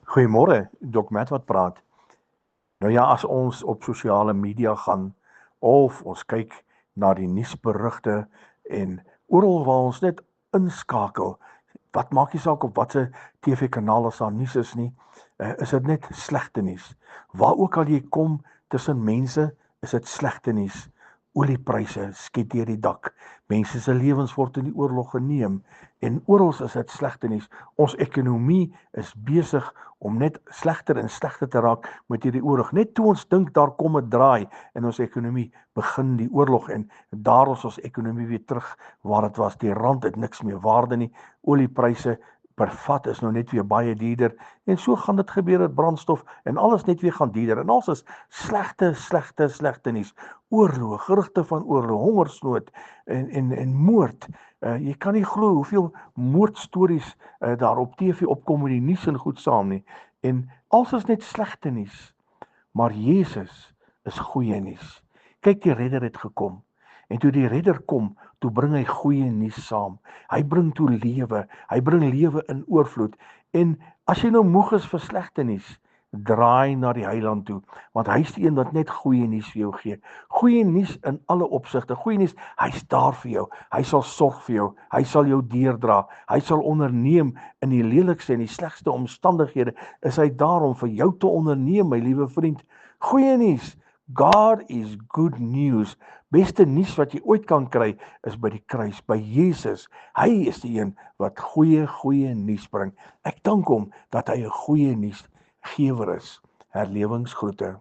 Goeiemôre, Dok Matt wat praat. Nou ja, as ons op sosiale media gaan of ons kyk na die nuusberigte en oral waar ons net inskakel, wat maak nie saak op watter TV-kanaal as daar nuus is nie, is dit net slegte nuus. Waar ook al jy kom tussen mense, is dit slegte nuus. Oliepryse skiet deur die dak. Mense se lewens word in die oorlog geneem en oral is dit slegte nuus. Ons ekonomie is besig om net slegter en slegter te raak met hierdie oorlog. Net toe ons dink daar kom 'n draai in ons ekonomie, begin die oorlog en daar is ons ekonomie weer terug waar dit was. Die rand het niks meer waarde nie. Oliepryse per vat is nou net weer baie duurder en so gaan dit gebeur met brandstof en alles net weer gaan duurder en alles is slegte nuus. Oorlog, gerugte van oorlog, hongersnood en moord. Jy kan nie glo hoeveel moordstories daar op TV opkom met die nuus en goed saam nie. En alles is net slegte nuus. Maar Jesus is goeie nuus. Kyk, die redder het gekom. En toe die redder kom, toe bring hy goeie nuus saam. Hy bring toe lewe. Hy bring lewe in oorvloed. En as jy nou moeg is vir slegte nuus, draai na die Heiland toe, want hy is die een wat net goeie nuus vir jou gee. Goeie nuus in alle opsigte. Goeie nuus, hy's daar vir jou. Hy sal sorg vir jou. Hy sal jou deurdra. Hy sal onderneem in die lelikste en die slegste omstandighede. Is hy daar om vir jou te onderneem, my liewe vriend? Goeie nuus. God is good news. Beste nuus wat jy ooit kan kry is by die kruis, by Jesus. Hy is die een wat goeie nuus bring. Ek dank hom dat hy 'n goeie nuusgewer is. Herlewingsgroete.